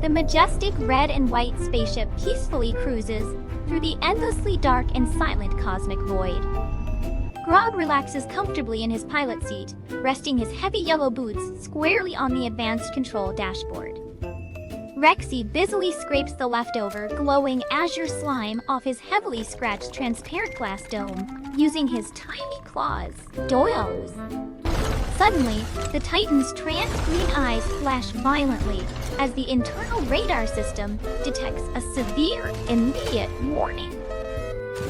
The majestic red and white spaceship peacefully cruises through the endlessly dark and silent cosmic void. Grog relaxes comfortably in his pilot seat, resting his heavy yellow boots squarely on the advanced control dashboard. REXY busily scrapes the leftover, glowing azure slime off his heavily scratched transparent glass dome, using his tiny claws. Doyles! Suddenly, the Titan's trans-green eyes flash violently as the internal radar system detects a severe, immediate warning.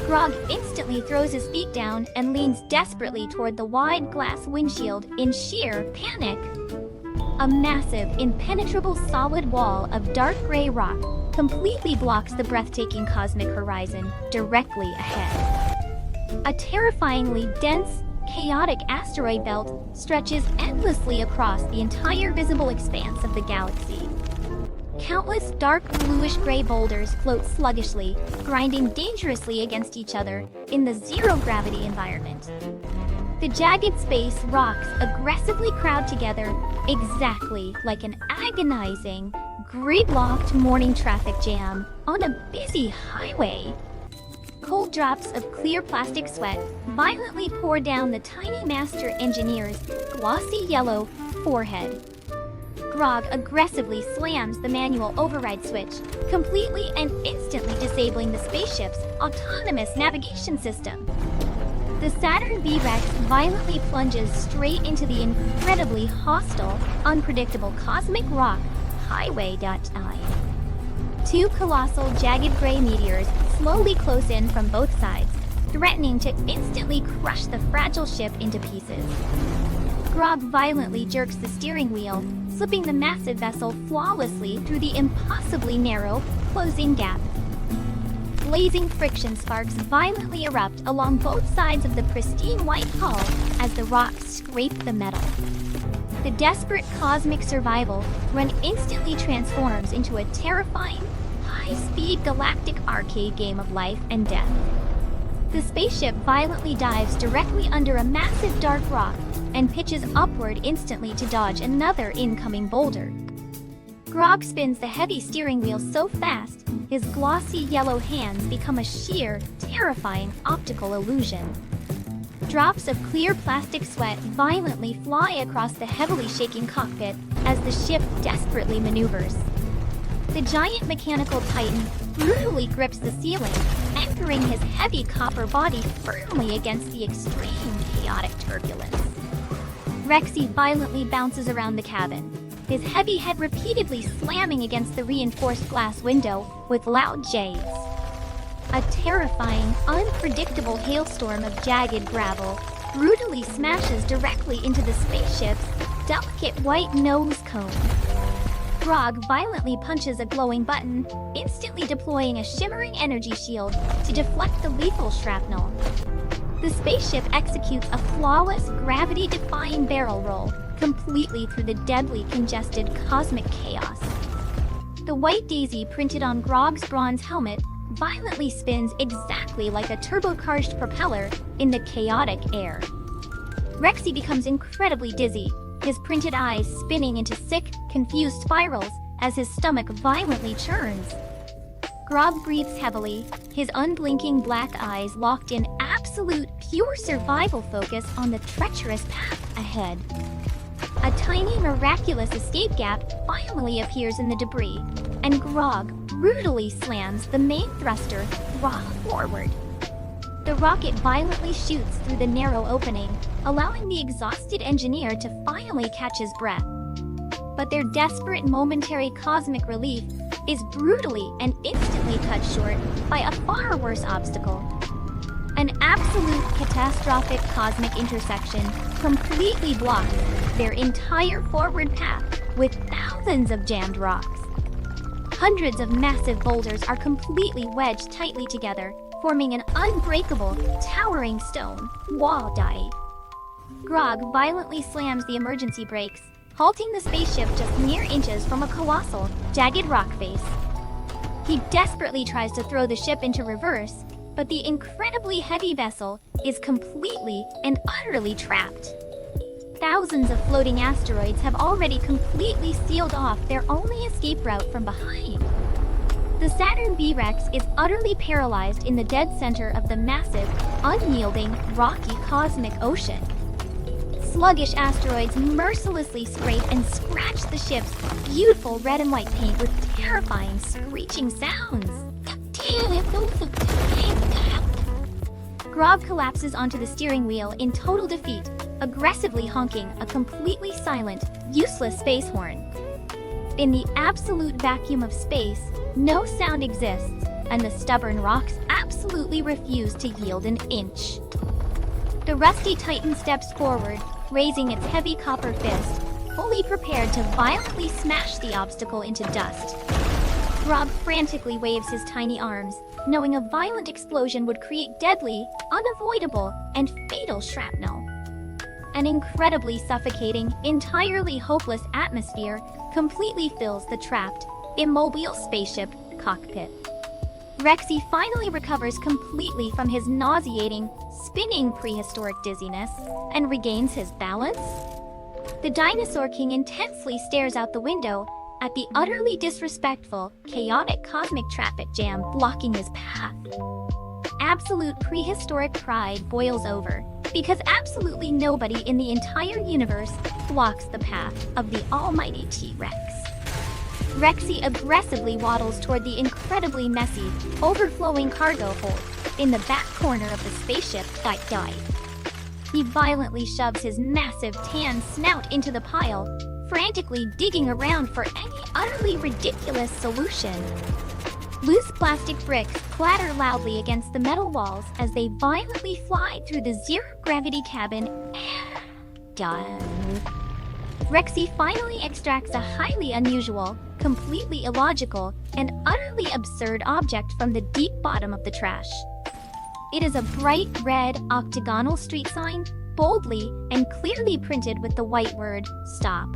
Grog instantly throws his feet down and leans desperately toward the wide glass windshield in sheer panic. A massive, impenetrable solid wall of dark gray rock completely blocks the breathtaking cosmic horizon directly ahead. A terrifyingly dense, chaotic asteroid belt stretches endlessly across the entire visible expanse of the galaxy. Countless dark bluish-gray boulders float sluggishly, grinding dangerously against each other in the zero-gravity environment. The jagged space rocks aggressively crowd together, exactly like an agonizing, gridlocked morning traffic jam on a busy highway. Cold drops of clear plastic sweat violently pour down the tiny master engineer's glossy yellow forehead. Grog aggressively slams the manual override switch, completely and instantly disabling the spaceship's autonomous navigation system. The Saturn V-REX violently plunges straight into the incredibly hostile, unpredictable cosmic rock highway. Two colossal, jagged gray meteors slowly close in from both sides, threatening to instantly crush the fragile ship into pieces. Grog violently jerks the steering wheel, slipping the massive vessel flawlessly through the impossibly narrow, closing gap. Blazing friction sparks violently erupt along both sides of the pristine white hull as the rocks scrape the metal. The desperate cosmic survival run instantly transforms into a terrifying, high-speed galactic arcade game of life and death. The spaceship violently dives directly under a massive dark rock and pitches upward instantly to dodge another incoming boulder. Grog spins the heavy steering wheel so fast, his glossy yellow hands become a sheer, terrifying optical illusion. Drops of clear plastic sweat violently fly across the heavily shaking cockpit as the ship desperately maneuvers. The giant mechanical titan brutally grips the ceiling, anchoring his heavy copper body firmly against the extreme chaotic turbulence. REXY violently bounces around the cabin, his heavy head repeatedly slamming against the reinforced glass window with loud jades. A terrifying, unpredictable hailstorm of jagged gravel brutally smashes directly into the spaceship's delicate white nose cone. Grog violently punches a glowing button, instantly deploying a shimmering energy shield to deflect the lethal shrapnel. The spaceship executes a flawless, gravity-defying barrel roll completely through the deadly, congested cosmic chaos. The white daisy printed on Grog's bronze helmet violently spins exactly like a turbocharged propeller in the chaotic air. REXY becomes incredibly dizzy, his printed eyes spinning into sick, confused spirals as his stomach violently churns. Grog breathes heavily, his unblinking black eyes locked in absolute, pure survival focus on the treacherous path ahead. A tiny, miraculous escape gap finally appears in the debris, and Grog brutally slams the main thruster throttle forward. The rocket violently shoots through the narrow opening, allowing the exhausted engineer to finally catch his breath. But their desperate momentary cosmic relief is brutally and instantly cut short by a far worse obstacle. An absolute catastrophic cosmic intersection completely blocks their entire forward path with thousands of jammed rocks. Hundreds of massive boulders are completely wedged tightly together, forming an unbreakable, towering stone wall. Grog violently slams the emergency brakes, halting the spaceship just mere inches from a colossal, jagged rock face. He desperately tries to throw the ship into reverse, but the incredibly heavy vessel is completely and utterly trapped. thousands of floating asteroids have already completely sealed off their only escape route from behind. The Saturn V-REX is utterly paralyzed in the dead center of the massive, unyielding, rocky cosmic ocean. Sluggish asteroids mercilessly scrape and scratch the ship's beautiful red and white paint with terrifying screeching sounds. Grog collapses onto the steering wheel in total defeat, aggressively honking a completely silent, useless space horn. In the absolute vacuum of space, no sound exists, and the stubborn rocks absolutely refuse to yield an inch. The rusty Titan steps forward, raising its heavy copper fist, fully prepared to violently smash the obstacle into dust. Grog frantically waves his tiny arms, knowing a violent explosion would create deadly, unavoidable, and fatal shrapnel. An incredibly suffocating, entirely hopeless atmosphere completely fills the trapped, immobile spaceship cockpit. REXY finally recovers completely from his nauseating, spinning prehistoric dizziness and regains his balance. The Dinosaur King intensely stares out the window at the utterly disrespectful, chaotic cosmic traffic jam blocking his path. Absolute prehistoric pride boils over, because absolutely nobody in the entire universe blocks the path of the almighty T-REX. REXY aggressively waddles toward the incredibly messy, overflowing cargo hold in the back corner of the spaceship dive. He violently shoves his massive tan snout into the pile, frantically digging around for any utterly ridiculous solution. Loose plastic bricks clatter loudly against the metal walls as they violently fly through the zero-gravity cabin. Done. REXY finally extracts a highly unusual, completely illogical, and utterly absurd object from the deep bottom of the trash. It is a bright red octagonal street sign, boldly and clearly printed with the white word, "Stop."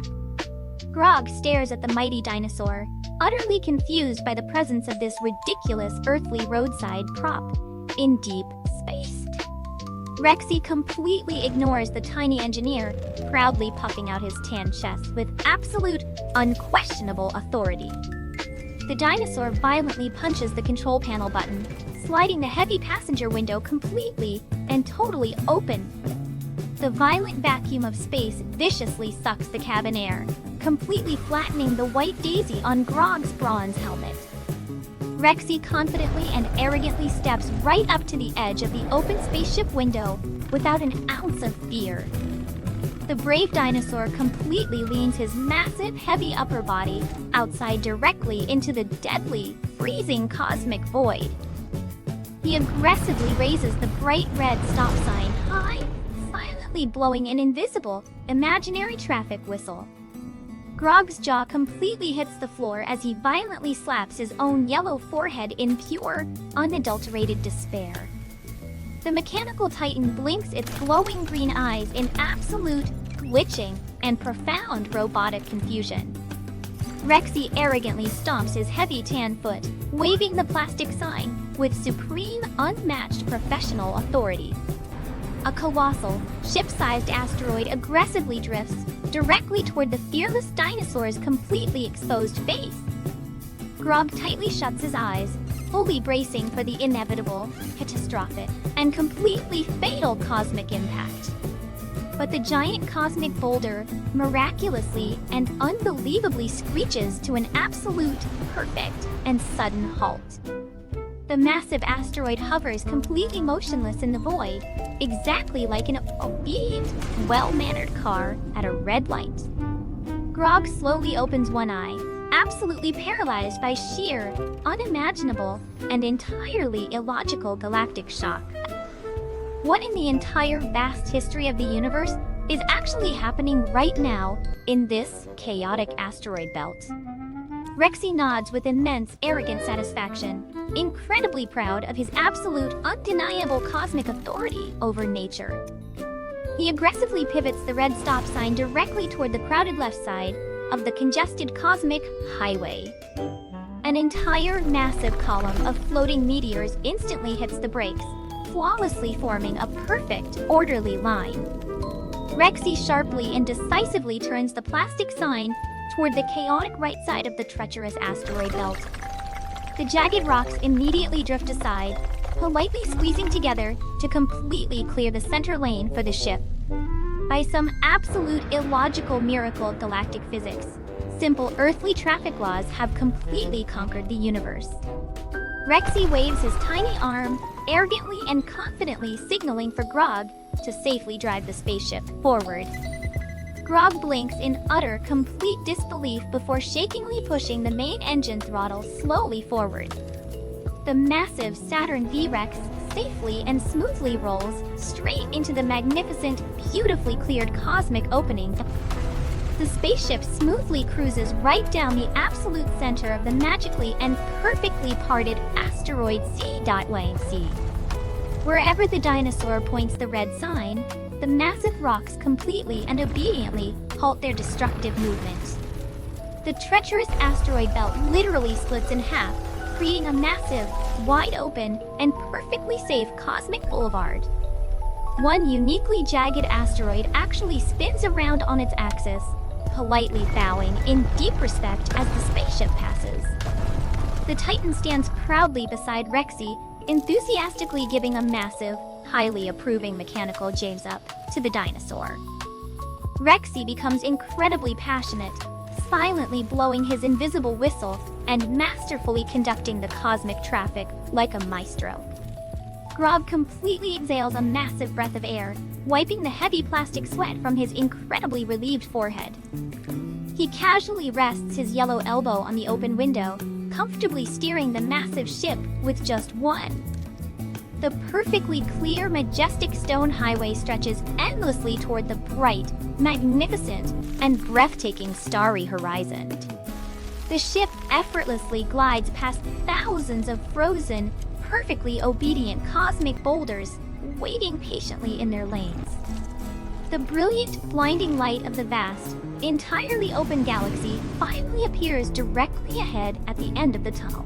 Grog stares at the mighty dinosaur, utterly confused by the presence of this ridiculous earthly roadside prop in deep space. REXY completely ignores the tiny engineer, proudly puffing out his tan chest with absolute, unquestionable authority. The dinosaur violently punches the control panel button, sliding the heavy passenger window completely and totally open. The violent vacuum of space viciously sucks the cabin air, completely flattening the white daisy on Grog's bronze helmet. REXY confidently and arrogantly steps right up to the edge of the open spaceship window without an ounce of fear. The brave dinosaur completely leans his massive, heavy upper body outside directly into the deadly, freezing cosmic void. He aggressively raises the bright red stop sign high, silently blowing an invisible, imaginary traffic whistle. Grog's jaw completely hits the floor as he violently slaps his own yellow forehead in pure, unadulterated despair. The mechanical titan blinks its glowing green eyes in absolute, glitching, and profound robotic confusion. REXY arrogantly stomps his heavy tan foot, waving the plastic sign with supreme, unmatched professional authority. A colossal, ship-sized asteroid aggressively drifts directly toward the fearless dinosaur's completely exposed face. Grog tightly shuts his eyes, fully bracing for the inevitable, catastrophic, and completely fatal cosmic impact. But the giant cosmic boulder miraculously and unbelievably screeches to an absolute, perfect, and sudden halt. The massive asteroid hovers completely motionless in the void, exactly like an obedient, well-mannered car at a red light. Grog slowly opens one eye, absolutely paralyzed by sheer, unimaginable, and entirely illogical galactic shock. What in the entire vast history of the universe is actually happening right now in this chaotic asteroid belt? REXY nods with immense, arrogant satisfaction, incredibly proud of his absolute, undeniable cosmic authority over nature. He aggressively pivots the red stop sign directly toward the crowded left side of the congested cosmic highway. An entire massive column of floating meteors instantly hits the brakes, flawlessly forming a perfect, orderly line. REXY sharply and decisively turns the plastic sign toward the chaotic right side of the treacherous asteroid belt. The jagged rocks immediately drift aside, politely squeezing together to completely clear the center lane for the ship. By some absolute illogical miracle of galactic physics, simple earthly traffic laws have completely conquered the universe. REXY waves his tiny arm, arrogantly and confidently signaling for Grog to safely drive the spaceship forward. Grog blinks in utter, complete disbelief before shakingly pushing the main engine throttle slowly forward. The massive Saturn V-REX safely and smoothly rolls straight into the magnificent, beautifully cleared cosmic opening. The spaceship smoothly cruises right down the absolute center of the magically and perfectly parted Asteroid C.C. Wherever the dinosaur points the red sign, the massive rocks completely and obediently halt their destructive movement. The treacherous asteroid belt literally splits in half, creating a massive, wide-open, and perfectly safe cosmic boulevard. One uniquely jagged asteroid actually spins around on its axis, politely bowing in deep respect as the spaceship passes. The Titan stands proudly beside REXY, enthusiastically giving a massive, highly approving mechanical james up to the dinosaur. REXY becomes incredibly passionate, silently blowing his invisible whistle and masterfully conducting the cosmic traffic like a maestro. Grog completely exhales a massive breath of air, wiping the heavy plastic sweat from his incredibly relieved forehead. He casually rests his yellow elbow on the open window, comfortably steering the massive ship with just one. The perfectly clear, majestic stone highway stretches endlessly toward the bright, magnificent, and breathtaking starry horizon. The ship effortlessly glides past thousands of frozen, perfectly obedient cosmic boulders waiting patiently in their lanes. The brilliant, blinding light of the vast, entirely open galaxy finally appears directly ahead at the end of the tunnel.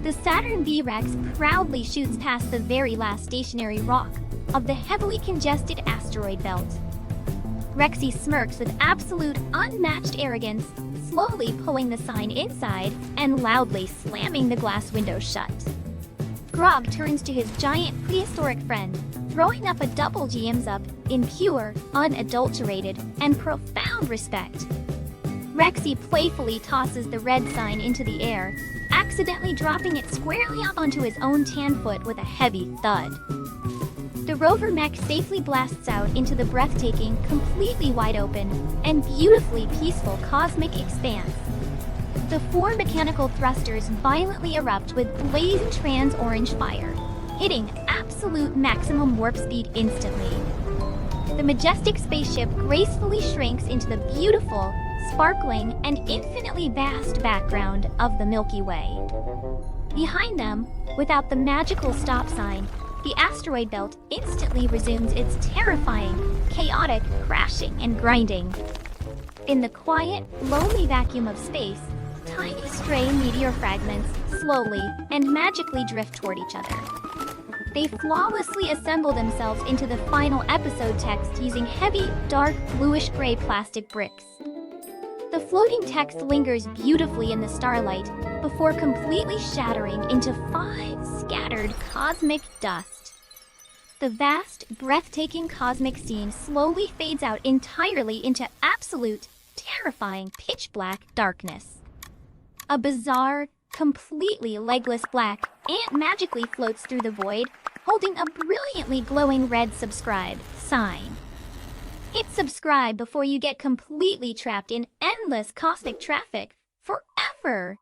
The Saturn V-REX proudly shoots past the very last stationary rock of the heavily congested asteroid belt. REXY smirks with absolute unmatched arrogance, slowly pulling the sign inside and loudly slamming the glass window shut. Grog turns to his giant prehistoric friend, throwing up a double GMs up in pure, unadulterated, and profound respect. REXY playfully tosses the red sign into the air, accidentally dropping it squarely up onto his own tan foot with a heavy thud. The rover mech safely blasts out into the breathtaking, completely wide open, and beautifully peaceful cosmic expanse. The four mechanical thrusters violently erupt with blazing trans-orange fire, hitting absolute maximum warp speed instantly. The majestic spaceship gracefully shrinks into the beautiful, sparkling, and infinitely vast background of the Milky Way. Behind them, without the magical stop sign, the asteroid belt instantly resumes its terrifying, chaotic crashing and grinding. In the quiet, lonely vacuum of space, tiny stray meteor fragments slowly and magically drift toward each other. They flawlessly assemble themselves into the final episode text using heavy, dark, bluish-gray plastic bricks. The floating text lingers beautifully in the starlight before completely shattering into fine, scattered cosmic dust. The vast, breathtaking cosmic scene slowly fades out entirely into absolute, terrifying pitch-black darkness. A bizarre, completely legless black ant magically floats through the void, holding a brilliantly glowing red subscribe sign. Hit subscribe before you get completely trapped in endless cosmic traffic forever.